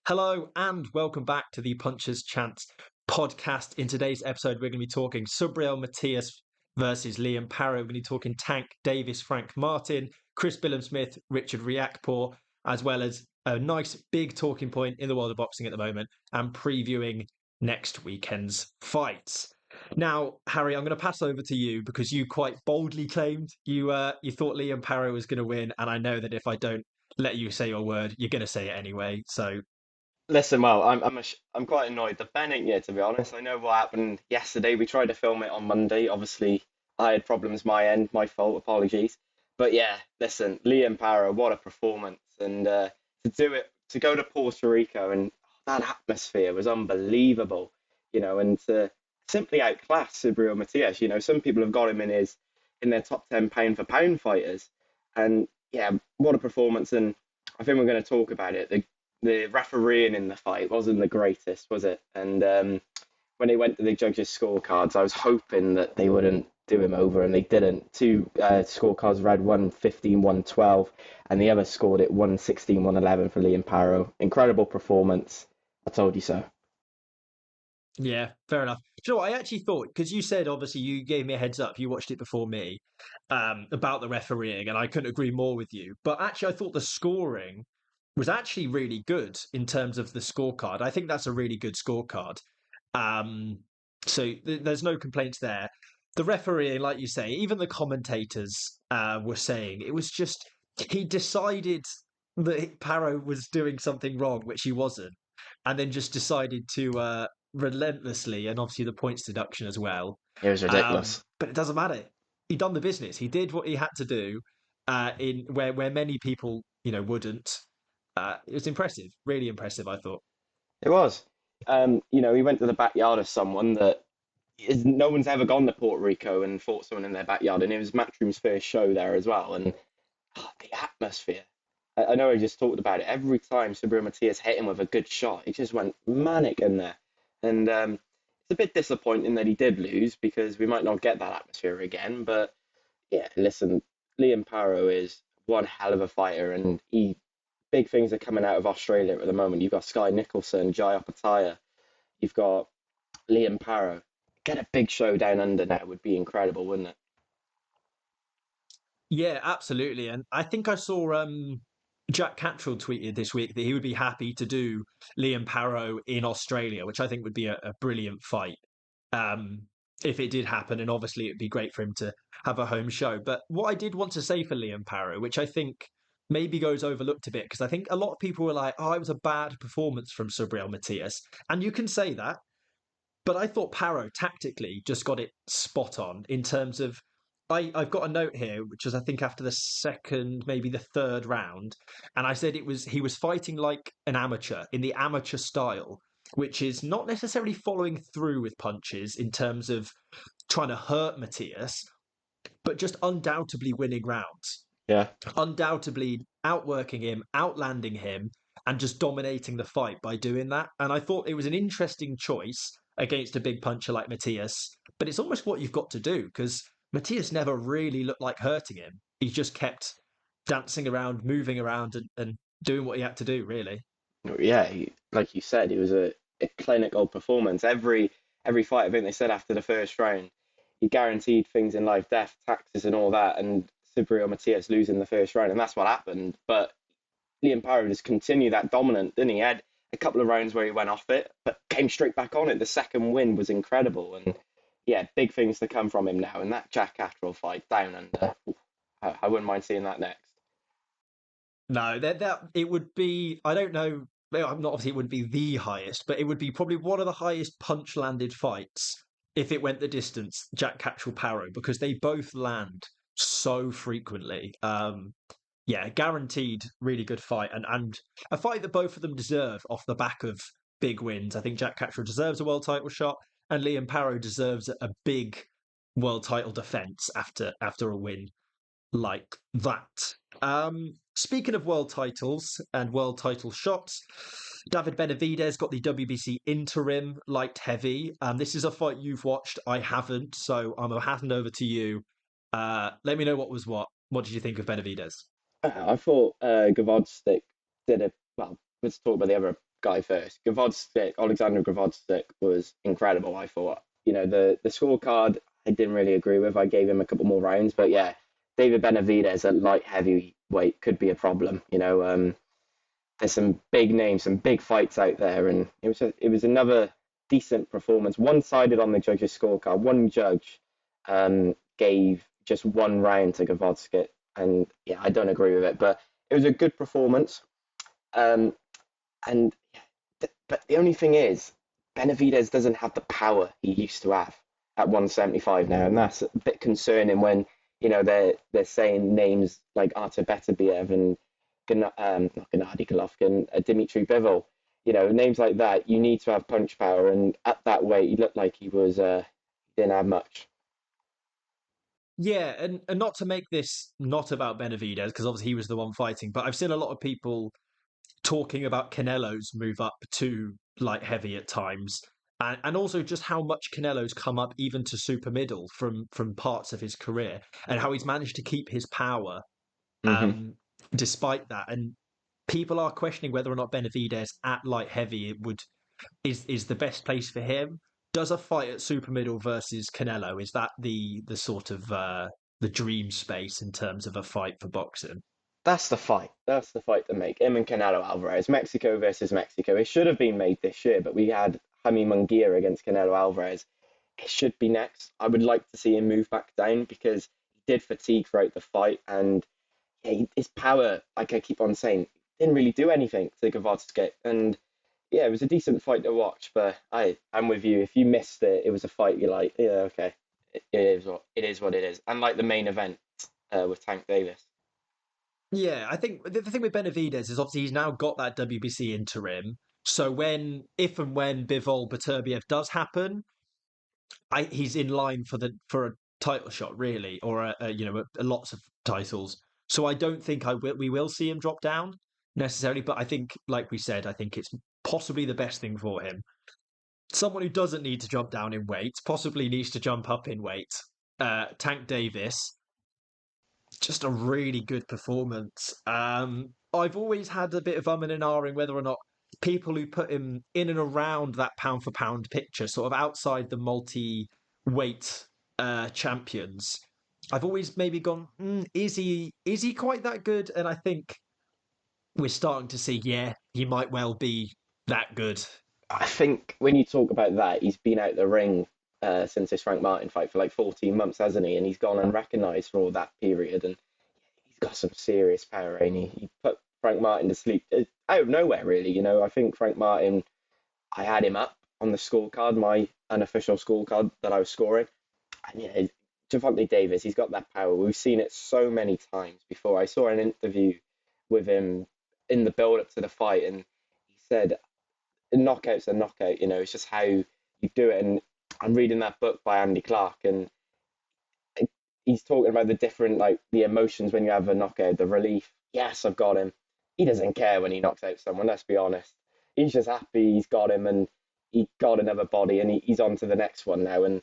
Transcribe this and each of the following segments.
Hello and welcome back to the Puncher's Chance podcast. In today's episode, we're going to be talking Subriel Matias versus Liam Paro. We're going to be talking Tank Davis, Frank Martin, Chris Billam-Smith, Richard Riakporhe, as well as a nice big talking point in the world of boxing at the moment and previewing next weekend's fights. Now, Harry, I'm going to pass over to you because you quite boldly claimed you thought Liam Paro was going to win, and I know that if I don't let you say your word, you're going to say it anyway. So Listen, well, I'm quite annoyed. The Ben ain't here, to be honest. I know what happened yesterday. We tried to film it on Monday. Obviously, I had problems my end, my fault. Apologies. But yeah, listen, Liam Paro, what a performance! And to do it, to go to Puerto Rico, and that atmosphere was unbelievable. And to simply outclass Subriel Matias. Some people have got him in their top 10 pound for pound fighters, and yeah, what a performance! And I think we're going to talk about it. The refereeing in the fight wasn't the greatest, was it? And when they went to the judges' scorecards, I was hoping that they wouldn't do him over, and they didn't. Two scorecards read 115, 112, and the other scored it 116, 111 for Liam Paro. Incredible performance. I told you so. yeah, fair enough. Do you know what? I actually thought, because you said obviously you gave me a heads up, you watched it before me, about the refereeing, and I couldn't agree more with you. But actually, I thought the scoring was actually really good in terms of the scorecard. I think that's a really good scorecard. Um, there's no complaints there. The refereeing, like you say, even the commentators were saying it was just he decided that Paro was doing something wrong, which he wasn't, and then just decided to relentlessly, and obviously the points deduction as well. It was ridiculous. But it doesn't matter. He done the business. He did what he had to do. In where many people, wouldn't. It was impressive, really impressive. I thought. It was. He went to the backyard of someone that no one's ever gone to Puerto Rico and fought someone in their backyard, and it was Matchroom's first show there as well. And the atmosphere. I know I just talked about it. Every time Subriel Matias hit him with a good shot, he just went manic in there. And it's a bit disappointing that he did lose because we might not get that atmosphere again. But yeah, listen, Liam Paro is one hell of a fighter, and big things are coming out of Australia at the moment. You've got Sky Nicholson, Jai Opataya, you've got Liam Paro. Get a big show down under now would be incredible, wouldn't it? Yeah, absolutely. And I think I saw Jack Cattrall tweeted this week that he would be happy to do Liam Paro in Australia, which I think would be a brilliant fight um, if it did happen. And obviously, it'd be great for him to have a home show. But what I did want to say for Liam Paro, which I think maybe goes overlooked a bit, because I think a lot of people were like, oh, it was a bad performance from Subriel Matias. And you can say that. But I thought Paro tactically just got it spot on in terms of I've got a note here, which is I think after the second, maybe the third round, and I said he was fighting like an amateur in the amateur style, which is not necessarily following through with punches in terms of trying to hurt Matthias, but just undoubtedly winning rounds, Yeah. undoubtedly outworking him, outlanding him, and just dominating the fight by doing that. And I thought it was an interesting choice against a big puncher like Matthias, but it's almost what you've got to do because Matthias never really looked like hurting him. He just kept dancing around, moving around, and doing what he had to do, really. Yeah, like you said, it was a clinical performance. Every fight, I think they said after the first round, he guaranteed things in life, death, taxes, and all that. And Subriel Matias losing the first round, and that's what happened. But Liam Paro just continued that dominant, didn't he? He had a couple of rounds where he went off it, but came straight back on it. The second win was incredible, and yeah, big things to come from him now. And that Jack Catterall fight down under, I wouldn't mind seeing that next. No, that it would be. I don't know. Well, not obviously it would be the highest, but it would be probably one of the highest punch landed fights if it went the distance. Jack Catchell Paro because they both land so frequently. Yeah, guaranteed really good fight and a fight that both of them deserve off the back of big wins. I think Jack Catchell deserves a world title shot, and Liam Paro deserves a big world title defense after a win like that. Speaking of world titles and world title shots, David Benavidez got the WBC interim light heavy. This is a fight you've watched. I haven't, so I'm gonna hand over to you. Let me know what was what. What did you think of Benavidez? I thought Gavod did a well. Let's talk about the other guy first. Alexander Gavozdzik was incredible, I thought. The scorecard I didn't really agree with. I gave him a couple more rounds, but yeah, David Benavidez at light heavyweight could be a problem. There's some big names, some big fights out there, and it was another decent performance. One-sided on the judges' scorecard. One judge gave just one round to Gavozdzik, and yeah, I don't agree with it, but it was a good performance. Um, and but the only thing is, Benavidez doesn't have the power he used to have at 175 now, and that's a bit concerning when they're saying names like Artur Beterbiev and not Gennady Golovkin, Dmitry Bivol. Names like that. You need to have punch power, and at that weight, he looked like he didn't have much. Yeah, and not to make this not about Benavidez, because obviously he was the one fighting, but I've seen a lot of people talking about Canelo's move up to light heavy at times, and also just how much Canelo's come up even to super middle from parts of his career, and how he's managed to keep his power Hmm. um, despite that. And people are questioning whether or not Benavidez at light heavy is the best place for him. Does a fight at super middle versus Canelo, is that the sort of the dream space in terms of a fight for boxing? That's the fight. That's the fight to make. Him and Canelo Alvarez, Mexico versus Mexico. It should have been made this year, but we had Jaime Munguia against Canelo Alvarez. It should be next. I would like to see him move back down because he did fatigue throughout the fight, and yeah, his power, like I keep on saying, didn't really do anything to Gavozdzik. And yeah, it was a decent fight to watch. But I'm with you. If you missed it, it was a fight you're like, yeah, okay, it is it is what it is. And like the main event with Tank Davis. Yeah, I think the thing with Benavidez is obviously he's now got that WBC interim. So if and when Bivol Beterbiev does happen, he's in line for a title shot, really, or lots of titles. So I don't think we will see him drop down necessarily, but I think, like we said, I think it's possibly the best thing for him. Someone who doesn't need to jump down in weight, possibly needs to jump up in weight. Tank Davis, just a really good performance. I've always had a bit of and ahhing whether or not people who put him in and around that pound for pound picture, sort of outside the multi weight champions, I've always maybe gone, is he quite that good? And I think we're starting to see, yeah, he might well be that good. I think when you talk about that, he's been out the ring since his Frank Martin fight for like 14 months, hasn't he? And he's gone unrecognised for all that period, and he's got some serious power, and he put Frank Martin to sleep out of nowhere, really. I think Frank Martin, I had him up on the scorecard, my unofficial scorecard that I was scoring, and yeah, Gervonta Davis, he's got that power. We've seen it so many times before. I saw an interview with him in the build up to the fight, and he said a knockout's a knockout. It's just how you do it. And I'm reading that book by Andy Clark, and he's talking about the different, like the emotions when you have a knockout, the relief. Yes, I've got him. He doesn't care when he knocks out someone. Let's be honest. He's just happy he's got him, and he got another body, and he's on to the next one now. And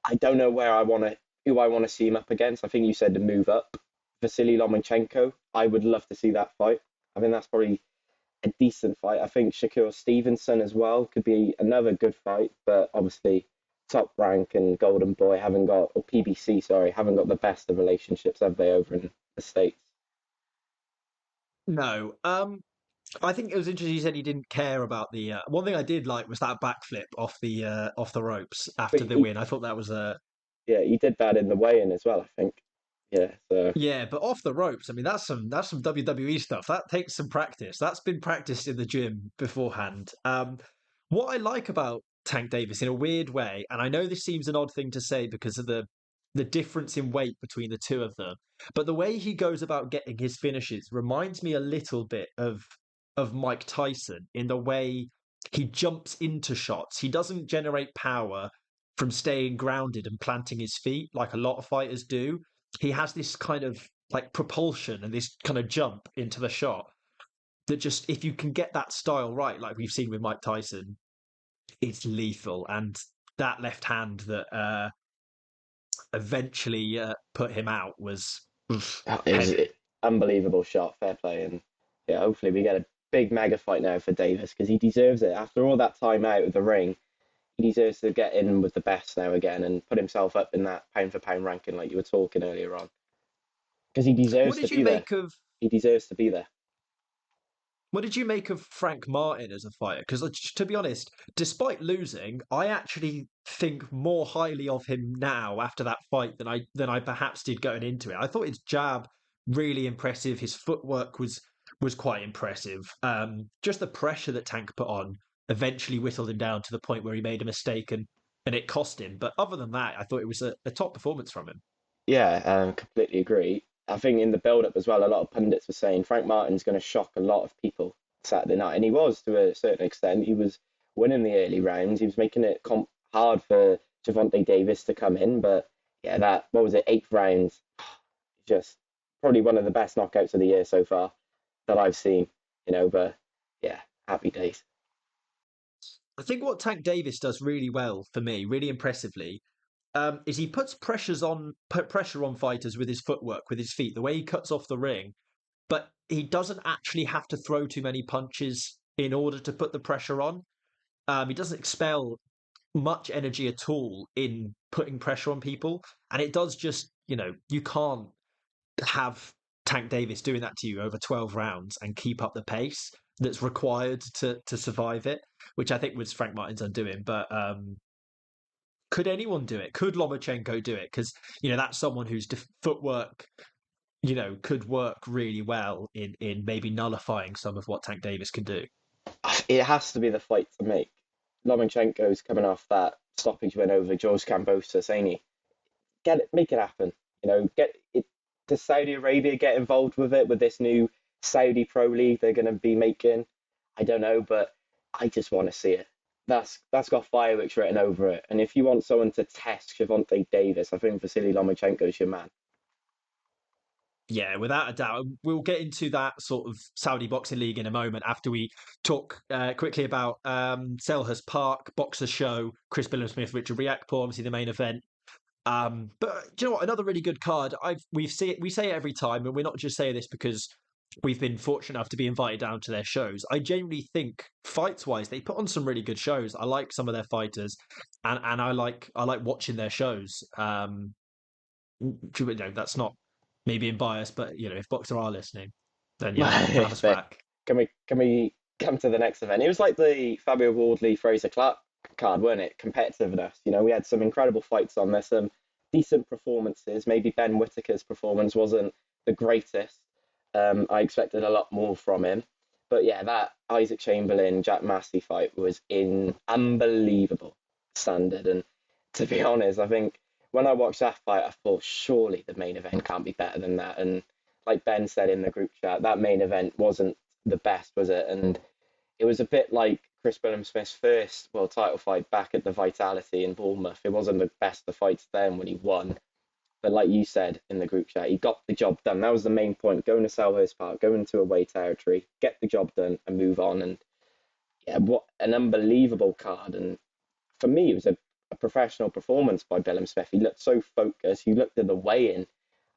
I don't know who I want to see him up against. I think you said to move up. Vasily Lomachenko. I would love to see that fight. I think that's probably a decent fight. I think Shakur Stevenson as well could be another good fight, but obviously Top Rank and Golden Boy haven't got, or PBC, sorry, haven't got the best of relationships, have they, over in the States? No, I think it was interesting. You said he didn't care about the. One thing I did like was that backflip off the ropes But after the he, win. I thought that was a yeah, he did that in the weigh-in as well, I think. Yeah, so yeah, but off the ropes. I mean, that's some WWE stuff. That takes some practice. That's been practiced in the gym beforehand. What I like about Tank Davis in a weird way, and I know this seems an odd thing to say because of the difference in weight between the two of them, but the way he goes about getting his finishes reminds me a little bit of Mike Tyson in the way he jumps into shots. He doesn't generate power from staying grounded and planting his feet like a lot of fighters do. He has this kind of like propulsion and this kind of jump into the shot that just, if you can get that style right, like we've seen with Mike Tyson, it's lethal. And that left hand that eventually put him out was it was heavy. an unbelievable shot, fair play, and yeah, hopefully we get big mega fight now for Davis because he deserves it. After all that time out of the ring, he deserves to get in with the best now again and put himself up in that pound for pound ranking like you were talking earlier on. Because he What deserves to did you be there. make of He deserves to be there. What did you make of Frank Martin as a fighter? Because to be honest, despite losing, I actually think more highly of him now after that fight than I perhaps did going into it. I thought his jab really impressive. His footwork was quite impressive. Just the pressure that Tank put on eventually whittled him down to the point where he made a mistake and it cost him. But other than that, I thought it was a top performance from him. Yeah, completely agree. I think in the build-up as well, a lot of pundits were saying Frank Martin's going to shock a lot of people Saturday night, and he was to a certain extent. He was winning the early rounds. He was making it hard for Gervonta Davis to come in, but yeah, that what was it, eighth round, just probably one of the best knockouts of the year so far that I've seen. But yeah, happy days. I think what Tank Davis does really well for me, really impressively, is he put pressure on fighters with his footwork, with his feet, the way he cuts off the ring, but he doesn't actually have to throw too many punches in order to put the pressure on. He doesn't expel much energy at all in putting pressure on people, and it does just you can't have Tank Davis doing that to you over 12 rounds and keep up the pace that's required to survive it, which I think was Frank Martin's undoing. But could anyone do it? Could Lomachenko do it? Because that's someone whose footwork could work really well in maybe nullifying some of what Tank Davis can do. It has to be the fight to make. Lomachenko's coming off that stoppage win over George Kambosos, ain't he? Get it, make it happen. Get it. Does Saudi Arabia get involved with it with this new Saudi Pro League they're going to be making? I don't know, but I just want to see it. That's got fireworks written over it. And if you want someone to test Gervonta Davis, I think Vasily Lomachenko's your man. Yeah, without a doubt. We'll get into that sort of Saudi Boxing League in a moment after we talk quickly about Selhurst Park, Boxer Show, Chris Billam-Smith, Richard Riakporhe, obviously the main event. But do you know what? Another really good card. We say it every time, and we're not just saying this because we've been fortunate enough to be invited down to their shows. I genuinely think fights wise, they put on some really good shows. I like some of their fighters, and I like watching their shows. That's not me being biased, but if Boxer are listening, then have us But back. can we come to the next event? It was like the Fabio Wardley Fraser Clark card, weren't it? Competitiveness. We had some incredible fights on there, some decent performances. Maybe Ben Whittaker's performance wasn't the greatest. I expected a lot more from him. But yeah, that Isaac Chamberlain Jack Massey fight was in unbelievable standard. And to be honest, I think when I watched that fight, I thought surely the main event can't be better than that. And like Ben said in the group chat, that main event wasn't the best, was it? And it was a bit like Chris Billam-Smith's first world title fight back at the Vitality in Bournemouth. It wasn't the best of fights then when he won, but like you said in the group chat, he got the job done. That was the main point. Going to Selhurst Park, going into away territory, get the job done and move on. And yeah, what an unbelievable card. And for me, it was a professional performance by Billam-Smith. He looked so focused. He looked at the weigh-in.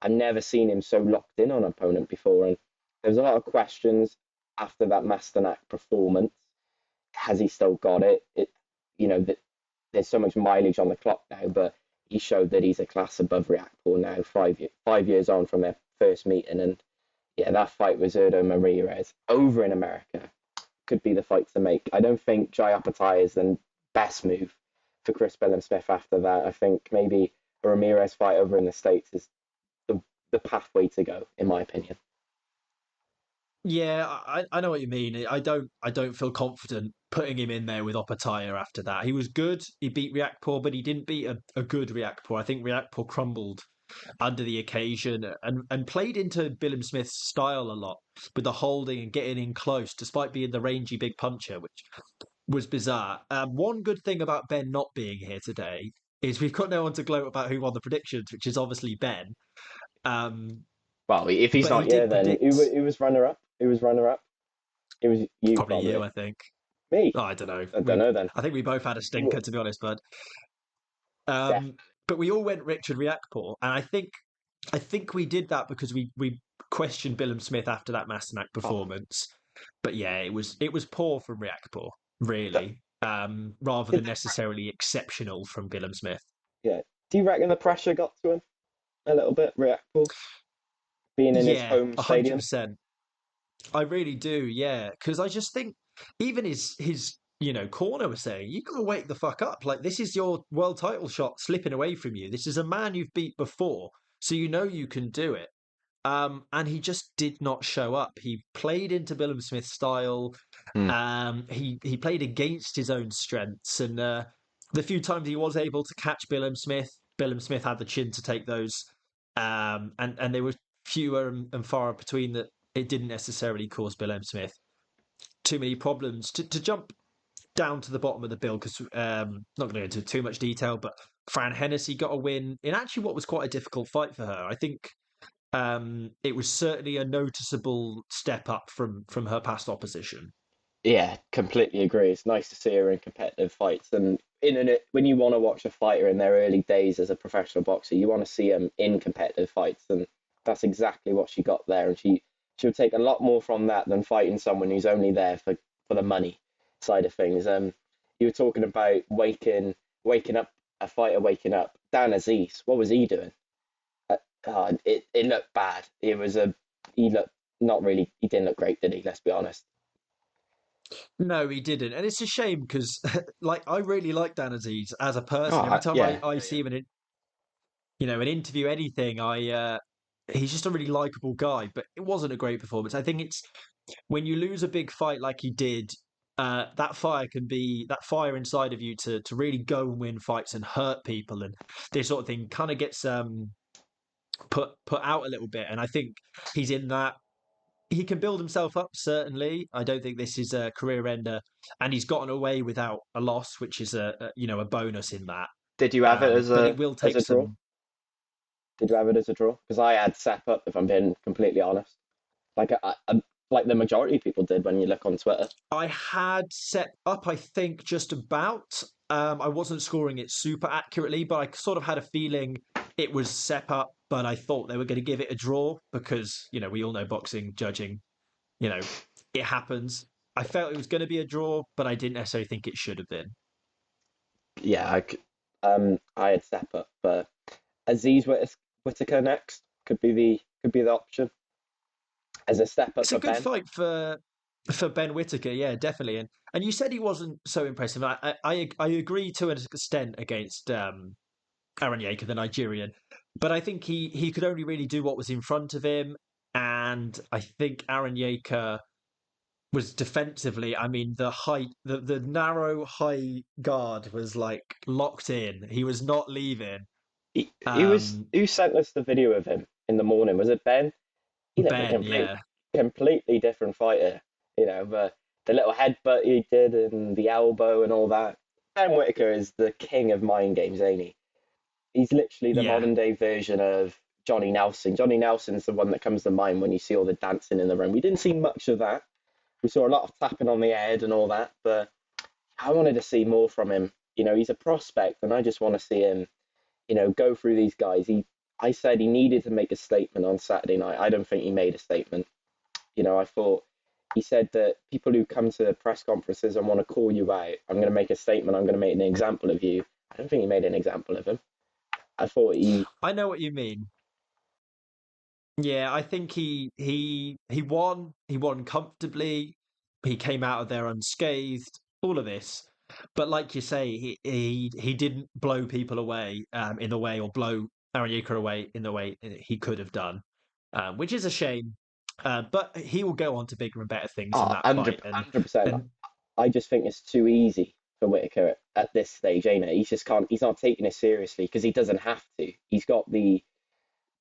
I've never seen him so locked in on an opponent before. And there's a lot of questions after that Masternak performance. Has he still got it? There's so much mileage on the clock now, but he showed that he's a class above Riakporhe now, 5 years on from their first meeting. And yeah, that fight with Zurdo Ramirez over in America could be the fight to make. I don't think Jai Opetaia is the best move for Chris Billam-Smith after that. I think maybe a Ramirez fight over in the States is the pathway to go, in my opinion. Yeah, I know what you mean. I don't feel confident putting him in there with Opetaia after that. He was good. He beat Riakporhe, but he didn't beat a good Riakporhe. I think Riakporhe crumbled under the occasion and played into Billam-Smith's style a lot with the holding and getting in close, despite being the rangy big puncher, which was bizarre. One good thing about Ben not being here today is we've got no one to gloat about who won the predictions, which is obviously Ben. Um, Well, if he's but he not here, did then predict who was runner up? Who was runner up? It was you, probably you, probably. I think. Me? Oh, I don't know. I don't know then. I think we both had a stinker, to be honest, bud. Definitely. But we all went Richard Riakporhe, and I think we did that because we questioned Billam-Smith after that Masternak Oh, performance. But yeah, it was poor from Riakporhe, But really, rather did than the necessarily exceptional from Billam-Smith. yeah? Do you reckon the pressure got to him a little bit, Riakporhe, being in his Yeah, home 100%. stadium? I really do, yeah, because I just think even his corner was saying you got to wake the fuck up. Like this is your world title shot slipping away from you. This is a man you've beat before, so you know you can do it. And he just did not show up. He played into Billam-Smith's style. Hmm. He played against his own strengths, and the few times he was able to catch Billam-Smith, Billam-Smith had the chin to take those. And there were fewer and far between that. It didn't necessarily cause Billam-Smith too many problems. To jump down to the bottom of the bill, because not going to go into too much detail, but Fran Hennessy got a win in actually what was quite a difficult fight for her. I think it was certainly a noticeable step up from her past opposition. Yeah, completely agree. It's nice to see her in competitive fights, and when you want to watch a fighter in their early days as a professional boxer, you want to see them in competitive fights, and that's exactly what she got there. And she would take a lot more from that than fighting someone who's only there for the money side of things. You were talking about waking up a fighter waking up. Dan Aziz, what was he doing? God, it looked bad. He looked not really. He didn't look great, did he? Let's be honest. No, he didn't, and it's a shame because, like, I really like Dan Aziz as a person. Every time I, Yeah, I see him in an interview, anything, he's just a really likable guy. But it wasn't a great performance. I think it's when you lose a big fight like he did, that fire inside of you to really go and win fights and hurt people and this sort of thing kind of gets put out a little bit. And I think he's in that. He can build himself up, certainly. I don't think this is a career ender, and he's gotten away without a loss, which is a bonus in that. Did you have it But it will as take a draw? some. Did you have it as a draw? Because I had Sep up, if I'm being completely honest. Like the majority of people did when you look on Twitter. I had set up, I think, just about. I wasn't scoring it super accurately, but I sort of had a feeling it was set up. But I thought they were going to give it a draw because we all know boxing judging. You know, it happens. I felt it was going to be a draw, but I didn't necessarily think it should have been. Yeah, I had Sep up, but Whitaker next could be the option as a step up It's a for good Ben. fight for Ben Whitaker, yeah, definitely. And you said he wasn't so impressive. I agree to an extent against Aaron Yeager, the Nigerian, but I think he could only really do what was in front of him. And I think Aaron Yeager was defensively. I mean, the narrow high guard was like locked in. He was not leaving. He was Um, who sent us the video of him in the morning? Was it Ben? He looked like a Ben, yeah, completely different fighter. The little headbutt he did and the elbow and all that. Ben Whitaker is the king of mind games, ain't he? He's literally the yeah, modern day version of Johnny Nelson. Johnny Nelson's the one that comes to mind when you see all the dancing in the ring. We didn't see much of that. We saw a lot of tapping on the head and all that, but I wanted to see more from him. He's a prospect, and I just want to see him, go through these guys. I said he needed to make a statement on Saturday night. I don't think he made a statement. I thought he said that people who come to press conferences and want to call you out, I'm going to make a statement. I'm going to make an example of you. I don't think he made an example of him. I thought he I know what you mean. Yeah, I think he won. He won comfortably. He came out of there unscathed. All of this, but like you say, he didn't blow people away in the way, or blow Aaron Yeager away in the way he could have done, which is a shame. But he will go on to bigger and better things in that fight. And 100%. and I just think it's too easy for Whitaker at this stage, ain't it? He just can't. He's not taking it seriously because he doesn't have to. He's got the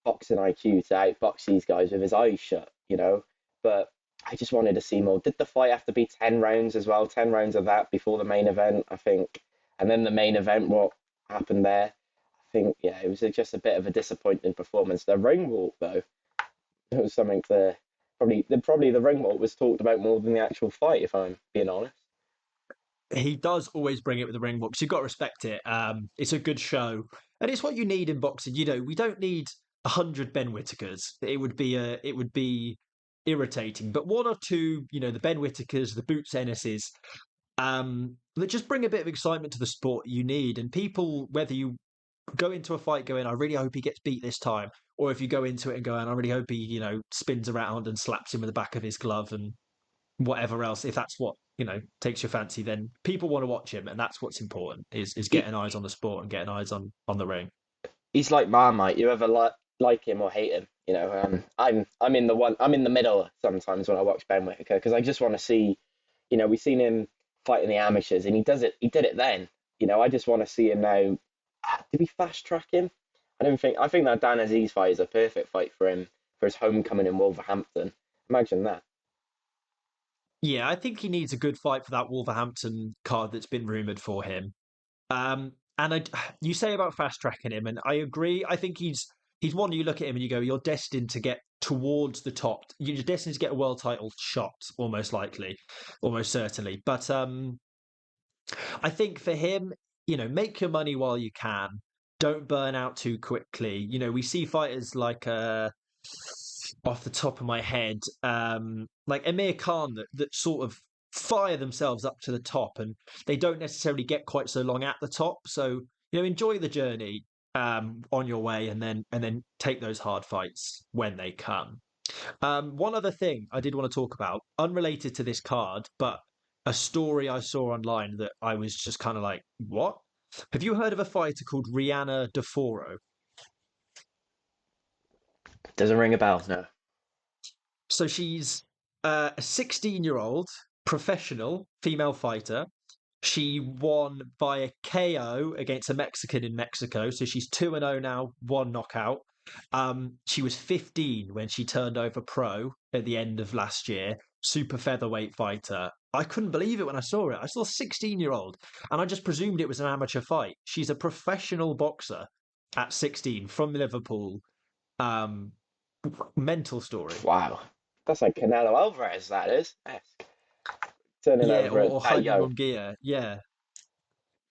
boxing IQ to outbox these guys with his eyes shut. But I just wanted to see more. Did the fight have to be 10 rounds as well? 10 rounds of that before the main event, I think. And then the main event, what happened there? I think, yeah, it was just a bit of a disappointing performance. The ring walk, though, it was something to probably the ring walk was talked about more than the actual fight, if I'm being honest. he does always bring it with the ring walks. You've got to respect it. It's a good show, and it's what you need in boxing. We don't need 100 Ben Whitakers. It would be irritating, but one or two, the Ben Whitakers, the Boots Ennises, that just bring a bit of excitement to the sport you need. And people, whether you go into a fight going, I really hope he gets beat this time, or if you go into it and going, I really hope he, spins around and slaps him with the back of his glove and whatever else, if that's what, takes your fancy, then people want to watch him, and that's what's important is He, getting eyes on the sport and getting eyes on the ring. he's like Marmite. You either like him or hate him. I'm in the middle sometimes when I watch Ben Whitaker because I just want to see. We've seen him fight in the amateurs, and he does it. He did it then. I just want to see him now. Did we fast track him? I think that Dan Aziz fight is a perfect fight for him for his homecoming in Wolverhampton. Imagine that. Yeah, I think he needs a good fight for that Wolverhampton card that's been rumored for him. And you say about fast tracking him, and I agree. I think he's one. You look at him and you go, you're destined to get towards the top. You're destined to get a world title shot, almost likely, almost certainly. But I think for him, make your money while you can. Don't burn out too quickly. We see fighters like off the top of my head, like Amir Khan that sort of fire themselves up to the top, and they don't necessarily get quite so long at the top. So enjoy the journey on your way, and then take those hard fights when they come. One other thing I did want to talk about, unrelated to this card, but a story I saw online that I was just kind of like, what? Have you heard of a fighter called Rianna Doforo? Doesn't ring a bell, no. So she's a 16-year-old professional female fighter. She won by a KO against a Mexican in Mexico. So she's 2-0 now, one knockout. She was 15 when she turned over pro at the end of last year. Super featherweight fighter. I couldn't believe it when I saw it. I saw a 16-year-old, and I just presumed it was an amateur fight. She's a professional boxer at 16 from Liverpool. Um, Mental story. Wow, that's like Canelo Alvarez. That is. Esque. Turning Yeah, over or at that Jaime young. Munguia. Yeah.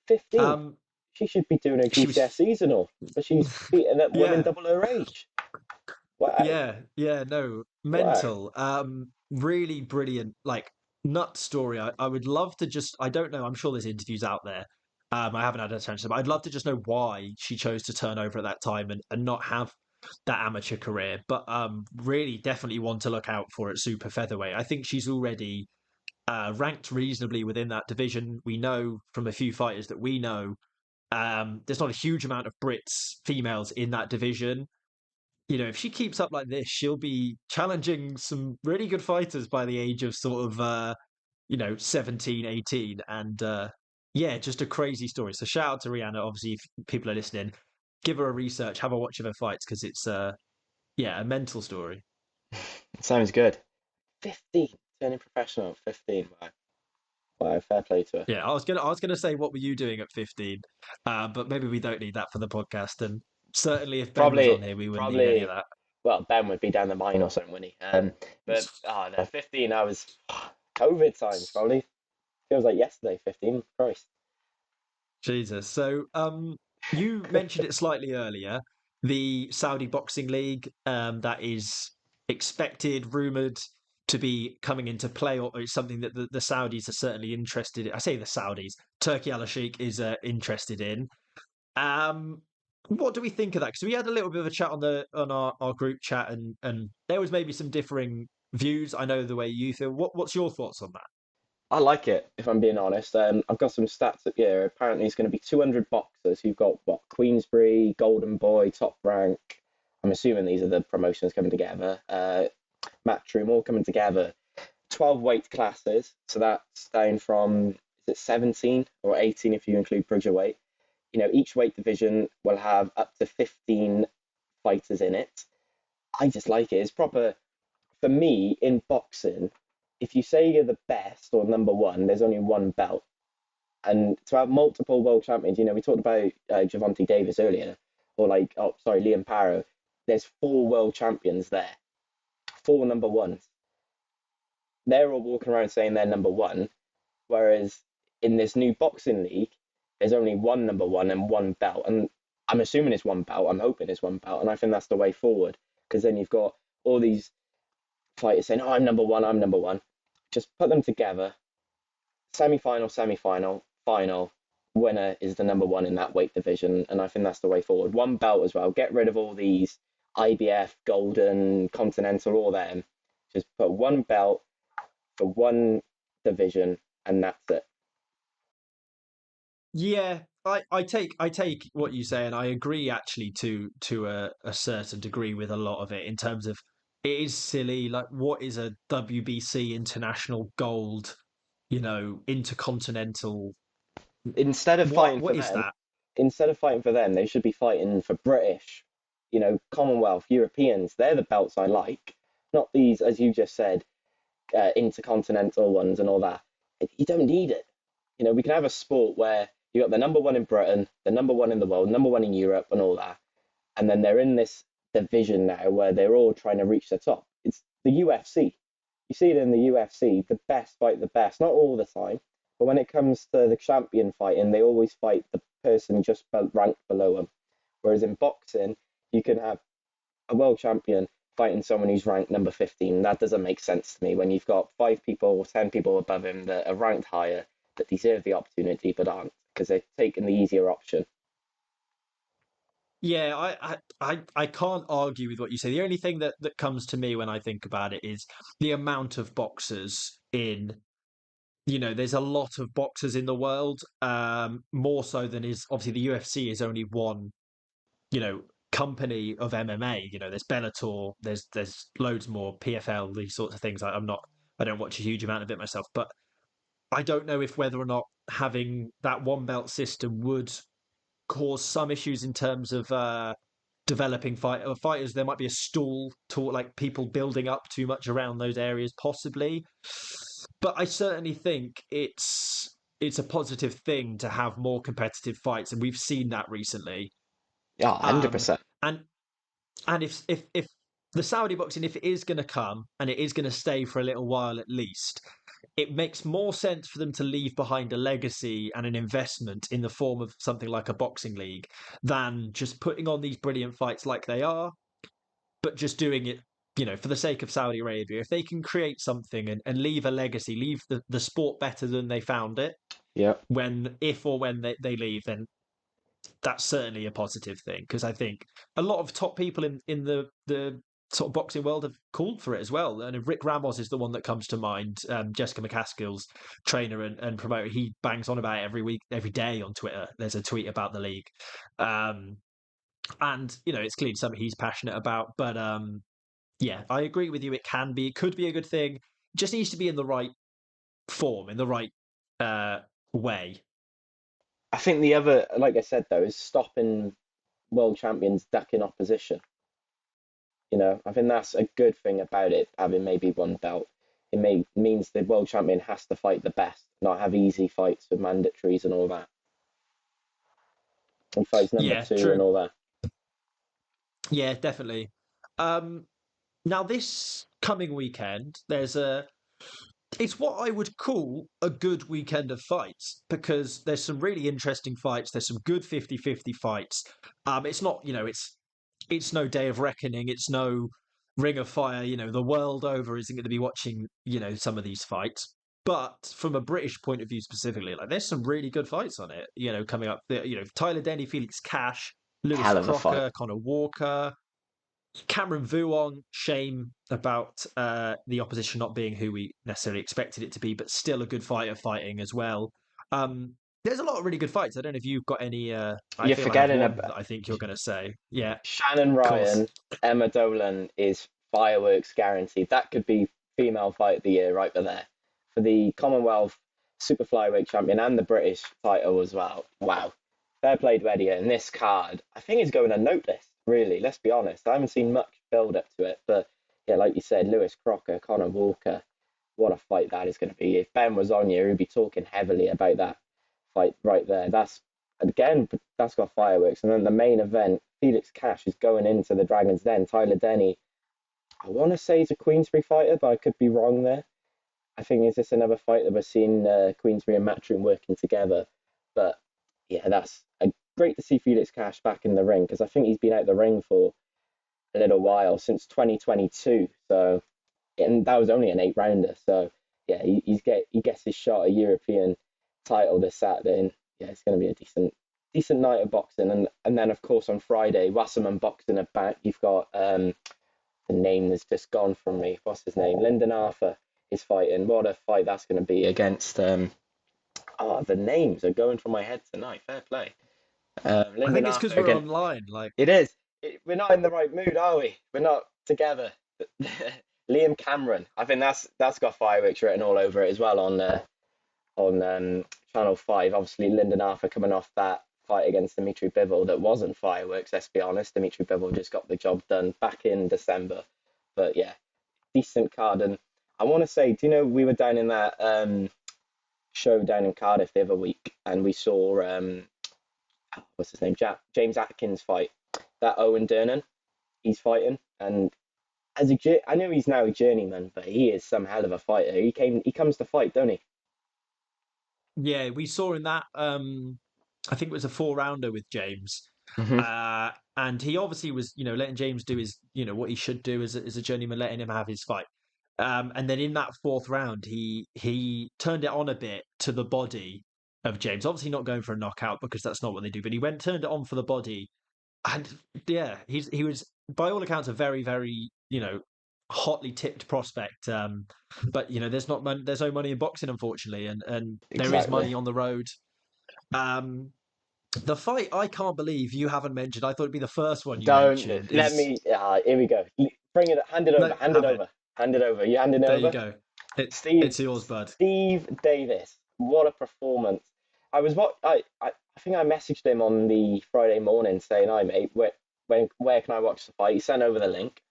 15. Um, She should be doing her she was, GCSEs and all, but she's beating up women yeah, double her age. Wow, yeah, no, wow. mental. Really brilliant, like nut story. I would love to just, I don't know, I'm sure there's interviews out there. I haven't had a chance to, but I'd love to just know why she chose to turn over at that time and not have that amateur career. But really, definitely one to look out for at super featherweight. I think she's already ranked reasonably within that division. We know from a few fighters that we know, there's not a huge amount of Brits females in that division. If she keeps up like this, she'll be challenging some really good fighters by the age of sort of 17, 18. And yeah, just a crazy story. So shout out to Rihanna. Obviously, if people are listening, give her a research, have a watch of her fights, because it's yeah, a mental story. Sounds good. 15, turning professional at 15. Wow, wow, fair play to her. Yeah, I was gonna say, what were you doing at 15? But maybe we don't need that for the podcast. And certainly, if Ben was Probably, on here, we wouldn't need any of probably. that. Well, Ben would be down the mine or something, wouldn't he? But oh no, 15. I was COVID times probably. Feels like yesterday. 15. Christ. Jesus. So, you mentioned it slightly earlier, the Saudi Boxing League, that is expected, rumored to be coming into play, or it's something that the Saudis are certainly interested in. I say the Saudis, Turkey Alalshikh is interested in. Um, what do we think of that? Because we had a little bit of a chat on our group chat, and there was maybe some differing views. I know the way you feel. What's your thoughts on that? I like it, if I'm being honest. I've got some stats up here. Apparently, it's going to be 200 boxers who've got what Queensbury, Golden Boy, Top Rank. I'm assuming these are the promotions coming together. Matchroom all coming together. 12 weight classes, so that's down from is it 17 or 18 if you include Bridgerweight. Each weight division will have up to 15 fighters in it. I just like it. It's proper for me in boxing. If you say you're the best or number one, there's only one belt. And to have multiple world champions, we talked about Gervonta Davis earlier, or Liam Paro. There's four world champions there, four number ones. They're all walking around saying they're number one, whereas in this new boxing league, there's only one number one and one belt. And I'm assuming it's one belt. I'm hoping it's one belt, and I think that's the way forward because then you've got all these fighters saying, "Oh, I'm number one, I'm number one." Just put them together, semi-final, semi-final, final. Winner is the number one in that weight division, and I think that's the way forward. One belt as well. Get rid of all these IBF, Golden, Continental, all them. Just put one belt for one division, and that's it. Yeah, I take what you say, and I agree actually to a certain degree with a lot of it in terms of it is silly. Like, what is a WBC international gold, intercontinental? Instead of fighting for What is them, that? they should be fighting for British, Commonwealth, Europeans. They're the belts I like, not these, as you just said, intercontinental ones and all that. You don't need it. We can have a sport where you got the number one in Britain, the number one in the world, number one in Europe, and all that, and then they're in this division now where they're all trying to reach the top. It's the UFC. You see it in the UFC, the best fight the best, not all the time, but when it comes to the champion fighting, they always fight the person just ranked below them. Whereas in boxing, you can have a world champion fighting someone who's ranked number 15. That doesn't make sense to me when you've got 5 people or 10 people above him that are ranked higher that deserve the opportunity but aren't because they're taking the easier option. Yeah, I can't argue with what you say. The only thing that comes to me when I think about it is the amount of boxers in. There's a lot of boxers in the world, more so than is obviously the UFC is only one, you know, company of MMA. There's Bellator, there's loads more, PFL, these sorts of things. I don't watch a huge amount of it myself, but I don't know if whether or not having that one belt system would cause some issues in terms of developing fighters. There might be a stall to like people building up too much around those areas, possibly. But I certainly think it's a positive thing to have more competitive fights, and we've seen that recently. Yeah, Um, 100%. and and if the Saudi boxing, if it is going to come and it is going to stay for a little while at least, it makes more sense for them to leave behind a legacy and an investment in the form of something like a boxing league than just putting on these brilliant fights like they are, but just doing it, for the sake of Saudi Arabia. If they can create something and leave a legacy, leave the sport better than they found it, Yeah. if or when they leave, then that's certainly a positive thing. Because I think a lot of top people in the sort of boxing world have called for it as well. And Rick Ramos is the one that comes to mind. Jessica McCaskill's trainer and promoter. He bangs on about it every week, every day on Twitter. There's a tweet about the league. And it's clearly something he's passionate about. But yeah, I agree with you. It could be a good thing. It just needs to be in the right form, in the right uh, way. I think the other, like I said, though, is stopping world champions ducking opposition. I think that's a good thing about it, having maybe one belt. Means the world champion has to fight the best, not have easy fights with mandatories and all that. And fights number Yeah, two and true. all that. Yeah, definitely. Um, Now this coming weekend, it's what I would call a good weekend of fights because there's some really interesting fights. There's some good 50-50 fights. It's not, it's no Day of Reckoning. It's no Ring of Fire. The world over isn't going to be watching, some of these fights. But from a British point of view specifically, like there's some really good fights on it, coming up. Tyler Denny, Felix Cash, Lewis Hell of a fight. Crocker, Connor Walker, Cameron Vuong, shame about the opposition not being who we necessarily expected it to be, but still a good fighter fighting as well. There's a lot of really good fights. I don't know if you've got any. I You're feel I have forgetting one about that I think you're going to say. Yeah, of Shannon course. Ryan, Emma Dolan is fireworks guaranteed. That could be female fight of the year right there. For the Commonwealth Super Flyweight champion and the British title as well. Wow. Fair play to Eddie. And this card, I think it's going unnoticed, really. Let's be honest. I haven't seen much build up to it. But yeah, like you said, Lewis Crocker, Connor Walker, what a fight that is going to be. If Ben was on here, he'd be talking heavily about that fight right there. That's got fireworks. And then the main event, Felix Cash is going into the Dragon's Den. Tyler Denny, I want to say he's a Queensbury fighter, but I could be wrong there. I think is this another fight that we're seeing Queensbury and Matchroom working together. But yeah, that's great to see Felix Cash back in the ring because I think he's been out the ring for a little while since 2022. So and that was only an 8 rounder. So yeah, he gets his shot at European title this Saturday, and yeah, it's going to be a decent night of boxing. And then of course on Friday, Wasserman boxing are back. You've got the name that's just gone from me. What's his name? Lyndon Arthur is fighting. What a fight that's going to be against. The names are going from my head tonight. Fair play. I Lyndon think it's because Arthur we're again. online. Like, It is. We're not in the right mood, are we? We're not together. Liam Cameron. I think that's got fireworks written all over it as well on Channel 5. Obviously, Lyndon Arthur coming off that fight against Dimitri Bivol that wasn't fireworks. Let's be honest. Dimitri Bivol just got the job done back in December. But yeah, decent card. And I want to say, do you know we were down in that show down in Cardiff the other week, and we saw what's his name, James Atkins fight that Owen Dernan. He's fighting, and I know he's now a journeyman, but he is some hell of a fighter. He comes to fight, don't he? yeah, we saw in that. I think it was a 4 rounder with James. Hmm. And he obviously was, letting James do his, what he should do as a journeyman, letting him have his fight. And then in that fourth round, he turned it on a bit to the body of James. Obviously not going for a knockout because that's not what they do, but he turned it on for the body. And yeah, he was by all accounts a very, very, hotly tipped prospect. But there's no money in boxing, unfortunately, and there is Exactly. money on the road. Um, the fight I can't believe you haven't mentioned. I thought it'd be the first one you Don't mentioned. let Is me. Here we go. Bring it. Hand it over. no, Hand it have it. over. Hand it over. You handing it There you over? go. It's yours, bud. Steve Davis. What a performance! I was what I think I messaged him on the Friday morning saying, "Hi mate, where can I watch the fight?" He sent over the link,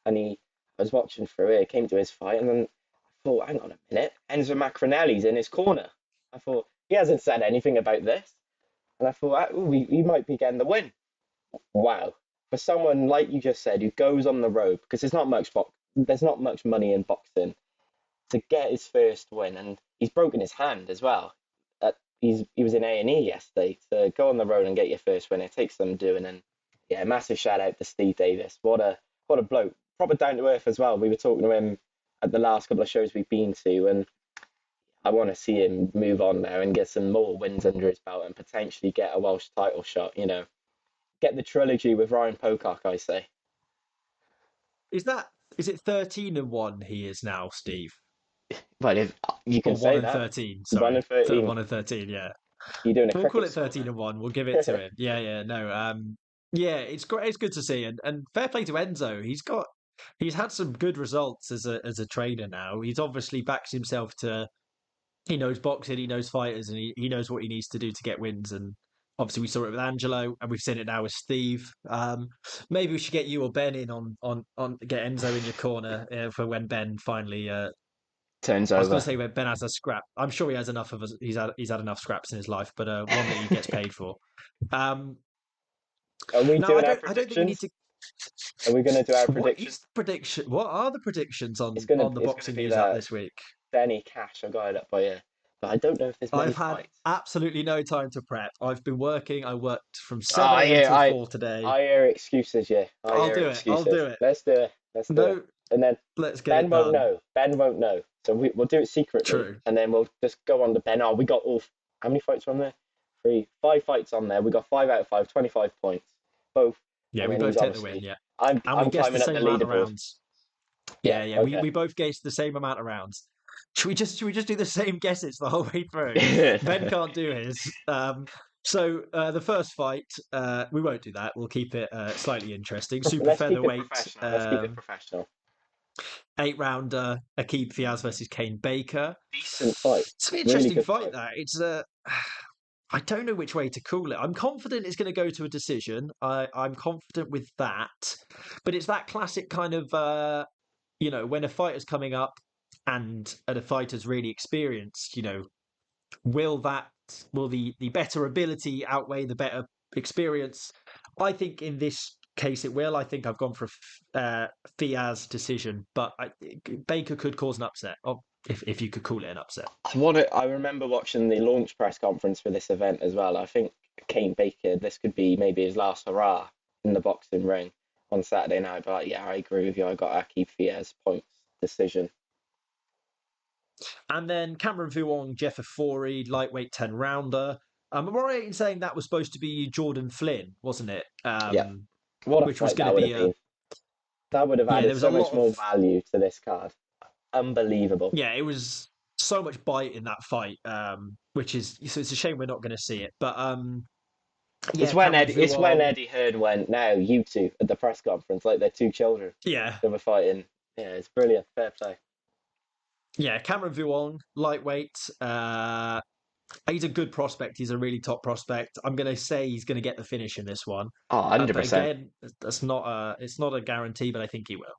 and I was watching through it. Came to his fight, and then I thought, hang on a minute, Enzo Macronelli's in his corner. I thought he hasn't said anything about this, and I thought, oh, he might be getting the win. Wow, for someone like you just said who goes on the road because there's not much money in boxing to get his first win, and he's broken his hand as well. He was in A&E yesterday. To go on the road and get your first win, it takes some doing. And yeah, massive shout out to Steve Davis. What a bloke, proper down to earth as well. We were talking to him at the last couple of shows we've been to, and I want to see him move on there and get some more wins under his belt and potentially get a Welsh title shot. Get the trilogy with Ryan Pocock, I say. Is that is it 13-1 he is now, Steve? Well, if you can Or one say and that, 13, one sorry. and 13, 1-13, yeah. you're doing a We'll call cricket it score 13-1. We'll give it to there. him. Yeah, yeah, no. Yeah, it's great. It's good to see, and fair play to Enzo. He's had some good results as a trainer now. He's obviously backs himself to. He knows boxing, he knows fighters, and he knows what he needs to do to get wins. And obviously, we saw it with Angelo, and we've seen it now with Steve. Maybe we should get you or Ben in on get Enzo in your corner for when Ben finally. Turns I was going to over. say when Ben has a scrap. I'm sure he has enough of us. He's had enough scraps in his life, but one that he gets paid for. Um, Are we now doing our I don't think we need predictions? to. Are we going to do our What predictions? is the prediction? What are the predictions on the It's gonna boxing be news app that this week? Benny Cash. I got it up by here, but I don't know if there's many I've had fights. absolutely no time to prep. I've been working. I worked from Oh, 7 a.m. till 4 today. I hear excuses. Yeah, I I'll hear do it. I'll excuses. do it. Let's do it. Let's do it. No, And then let's get Ben it won't done. know. Ben won't know. So we'll do it secretly, True. and then we'll just go on to Ben. Oh, we got all. How many fights are on there? 5 fights on there. We got 5 out of 5, 25 points. Both. Yeah, And we then both he's take the win. obviously. Yeah, and we I'm guessed the climbing up the same amount of leaderboard. rounds. Yeah. Yeah, yeah. We Okay. we both guessed the same amount of rounds. Should we just do the same guesses the whole way through? Ben can't do his. So the first fight, we won't do that. We'll keep it slightly interesting. Super Let's keep it featherweight, professional. Let's keep it professional. 8 rounder, Akib Fiaz versus Kane Baker. Decent fight. It's an Really interesting good fight. fight. That it's I don't know which way to call it. I'm confident it's going to go to a decision. I'm confident with that, but it's that classic kind of when a fighter's coming up and a fighter's really experienced. Will that will the better ability outweigh the better experience? I think in this case it will. I think I've gone for Fiaz decision, but Baker could cause an upset. Oh, if you could call it an upset. I remember watching the launch press conference for this event as well. I think Kane Baker, this could be maybe his last hurrah in the boxing ring on Saturday night. But yeah, I agree with you. I got Aki Fiaz points decision. And then Cameron Vuong, Jeff Foury, lightweight 10 rounder. I'm right in saying that was supposed to be Jordan Flynn, wasn't it? Yeah, what a Which was fight going that to would be have been. That would have yeah, there added was a so much lot of, more value to this card. Unbelievable. yeah, it was so much bite in that fight, which is, so it's a shame we're not going to see it. But yeah, Cameron It's when Vuong, Eddie Hearn went, now you two at the press conference, like they're two children yeah, that were fighting. Yeah, it's brilliant. Fair play. yeah, Cameron Vuong, lightweight. He's a good prospect. He's a really top prospect. I'm going to say he's going to get the finish in this one. Oh, But 100%. again, it's not a guarantee, but I think he will.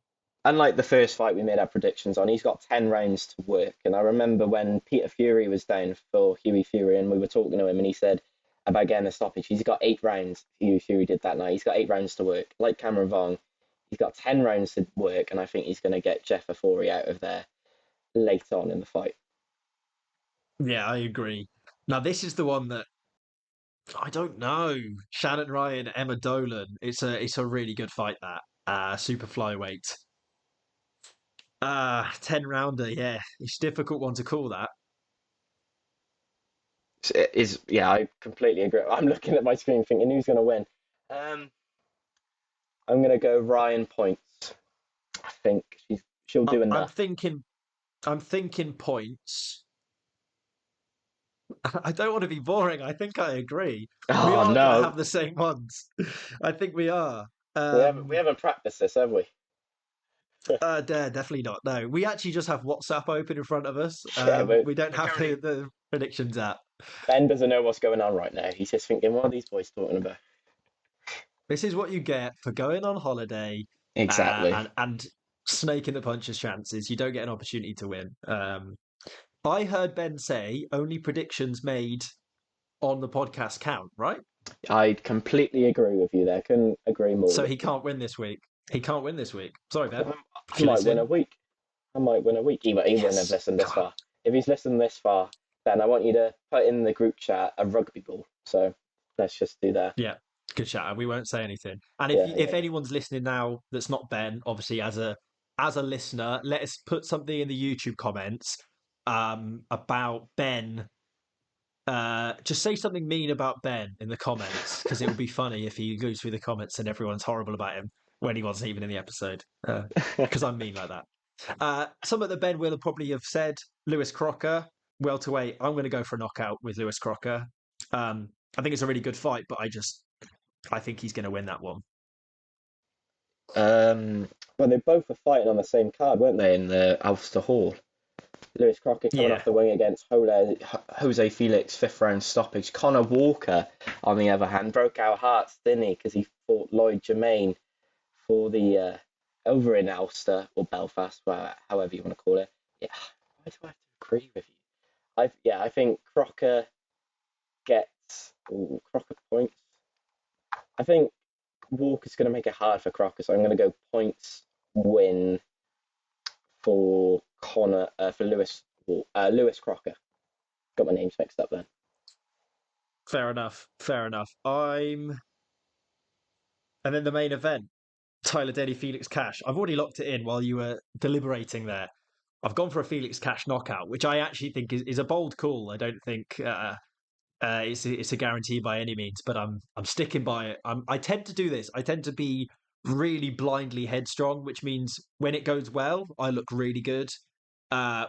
Unlike the first fight we made our predictions on, he's got 10 rounds to work. And I remember when Peter Fury was down for Hughie Fury and we were talking to him and he said about getting a stoppage, he's got 8 rounds. Hughie Fury did that night. He's got 8 rounds to work. Like Cameron Vong, he's got 10 rounds to work. And I think he's going to get Jeff Foury out of there late on in the fight. Yeah, I agree. Now, this is the one that I don't know. Shannon Ryan, Emma Dolan. It's a really good fight, that. Super flyweight. 10 rounder, yeah. It's a difficult one to call that. It is, yeah, I completely agree. I'm looking at my screen thinking who's going to win. Um, I'm going to go Ryan Points. I think she'll I, do I'm enough. thinking I'm thinking points. I don't want to be boring. I think I agree. We Oh are going to no, have the same ones. I think we are. we haven't practiced this, have we? Definitely not. No, we actually just have WhatsApp open in front of us. Yeah, We don't we're have currently. the predictions app. Ben doesn't know what's going on right now. He's just thinking, what are these boys talking about? This is what you get for going on holiday Exactly. and snaking the puncher's chances. You don't get an opportunity to win. I heard Ben say only predictions made on the podcast count, right? I completely agree with you there. Couldn't agree more So with he you. can't win this week. He can't win this week. Sorry, Ben. I If you might win a listen, week. I might win a week. He wouldn't have yes. listened this God. far. If he's listened this far, then I want you to put in the group chat a rugby ball. So let's just do that. Yeah, good shout. We won't say anything. And Yeah, if yeah, anyone's listening now that's not Ben, obviously as a listener, let us put something in the YouTube comments about Ben. Just say something mean about Ben in the comments because it would be funny if he goes through the comments and everyone's horrible about him when he wasn't even in the episode. Because I'm mean like that. Something that Ben will have probably have said. Lewis Crocker, welterweight. I'm going to go for a knockout with Lewis Crocker. I think it's a really good fight, but I think he's going to win that one. yeah. Well, they both were fighting on the same card, weren't they, in the Ulster Hall? Lewis Crockett coming Yeah, off the wing against Jose Felix, 5th round stoppage. Connor Walker, on the other hand, broke our hearts, didn't he? Because he fought Lloyd Germain for the over in Ulster or Belfast, however you want to call it. Yeah, why do I have to agree with you? I think Crocker gets Crocker points. I think Walker's going to make it hard for Crocker, so I'm going to go points win for Lewis Crocker. Got my names mixed up then. fair enough. Fair enough. And then the main event, Tyler Denny, Felix Cash. I've already locked it in while you were deliberating there. I've gone for a Felix Cash knockout, which I actually think is a bold call. I don't think it's a guarantee by any means, but I'm sticking by it. I tend to do this. I tend to be really blindly headstrong, which means when it goes well, I look really good.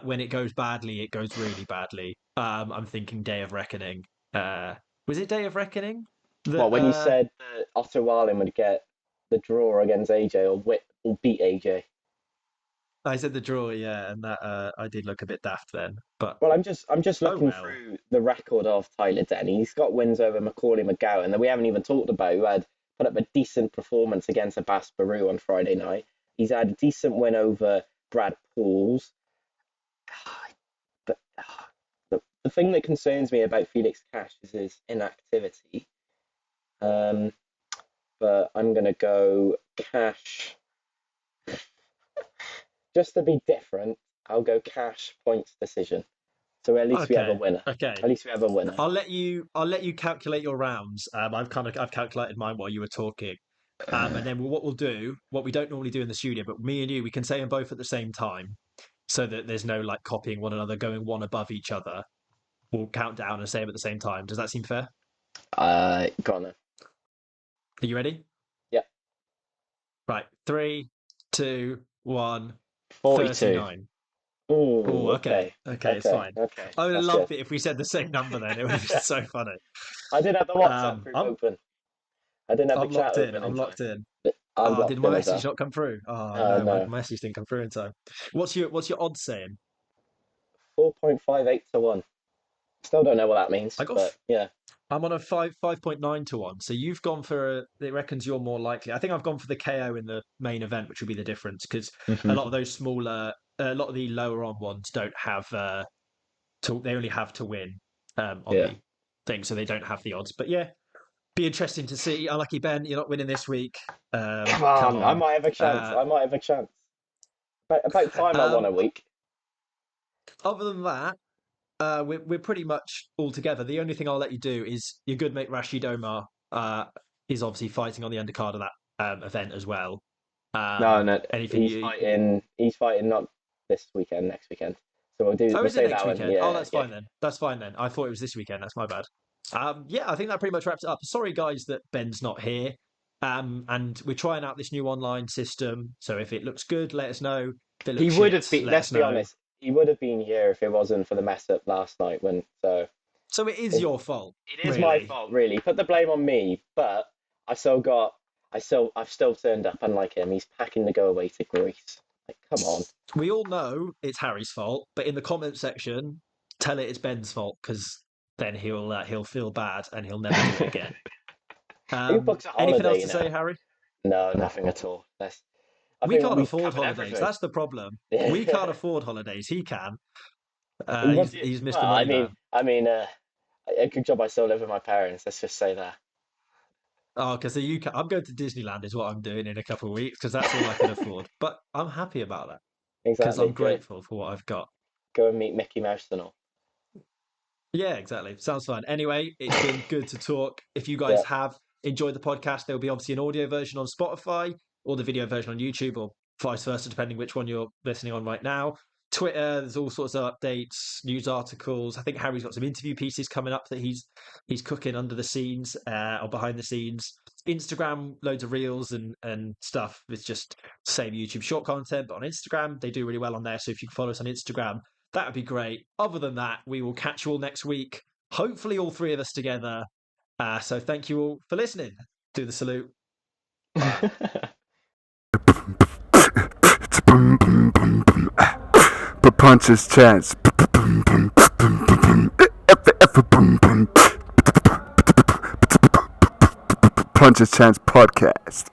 When it goes badly, it goes really badly. I'm thinking Day of Reckoning. Was it Day of Reckoning? Well, That when you said that Otto Wallen would get the draw against AJ or beat AJ. I said the draw, yeah, and that I did look a bit daft then, but Well, I'm just oh looking well. through the record of Tyler Denny. He's got wins over Macaulay McGowan that we haven't even talked about, who had put up a decent performance against Abbas Baru on Friday night. He's had a decent win over Brad Pauls. But the thing that concerns me about Felix Cash is his inactivity. Um, but I'm going to go Cash. Just to be different, I'll go Cash points decision. So at least we have a Okay, winner. okay. At least we have a winner. I'll let you calculate your rounds. I've calculated mine while you were talking. And then what we'll do, what we don't normally do in the studio, but me and you, we can say them both at the same time. so that there's no like copying one another, going one above each other. We'll count down and say them at the same time. Does that seem fair? Go on then. Are you ready? Yeah. Right. 3, 2, 1. 42. 39. Ooh, Oh, okay. Okay, it's fine. Okay. I would have That's loved good. it if we said the same number then. It would have been so funny. I didn't have the WhatsApp group I'm open. I didn't have the I'm chat locked in. open in I'm time. locked in. But I'm Oh, did locked my in as message well. not come through? Oh Oh no, my no. message didn't come through in time. What's your odds saying? 4.58 to 1. Still don't know what that means, I got. but yeah. I'm on a 5.9 to 1. So you've gone for. It reckons you're more likely. I think I've gone for the KO in the main event, which would be the difference because a Hmm. lot of those smaller, a lot of the lower on ones don't have. They only have to win on Yeah. the thing, so they don't have the odds. But yeah, be interesting to see. Unlucky Ben, you're not winning this week. Come Come on, I on. might have a chance. Uh, I might have a chance. About time I won a um, week. other than that, we're pretty much all together. The only thing I'll let you do is your good mate Rashid Omar is obviously fighting on the undercard of that event as well. No, no, Anything you? He's fighting not this weekend, next weekend. So Oh, we'll is it say that next one. weekend? Oh, Yeah, that's yeah. fine then. That's fine then. I thought it was this weekend. That's my bad. Yeah, I think that pretty much wraps it up. Sorry, guys, that Ben's not here. And we're trying out this new online system. So if it looks good, let us know. If it He looks would shit, have been. let Let's us be know. honest. He would have been here if it wasn't for the mess up last night. So it is It, your fault, it is my really. fault, really. Put the blame on me, but I've still turned up, unlike him. He's packing to go away to Greece. Like, come on. We all know it's Harry's fault, but in the comment section, tell it it's Ben's fault because then he'll feel bad and he'll never do it again. Who books a Anything else holiday, to you know? say, Harry? No, nothing at all. I We think can't we've afford covered holidays. everything. That's the problem. We can't Yeah. afford holidays. He can. What do He's well, Mr. Moneyman. a good job I still live with my parents. Let's just say that. Oh, because the UK, I'm going to Disneyland is what I'm doing in a couple of weeks because that's all I can afford. But I'm happy about that because Exactly. I'm grateful for what I've got. Go and meet Mickey Mouse and all. Yeah, exactly. Sounds fun. Anyway, it's been good to talk. If you guys Yeah. have enjoyed the podcast, there will be obviously an audio version on Spotify or the video version on YouTube or vice versa, depending which one you're listening on right now. Twitter, there's all sorts of updates, news articles. I think Harry's got some interview pieces coming up that he's cooking under the scenes or behind the scenes. Instagram, loads of reels and stuff. It's just same YouTube short content, but on Instagram, they do really well on there. So if you can follow us on Instagram, that would be great. Other than that, we will catch you all next week. Hopefully, all three of us together. So thank you all for listening. Do the salute. Punches chance. Punches chance podcast.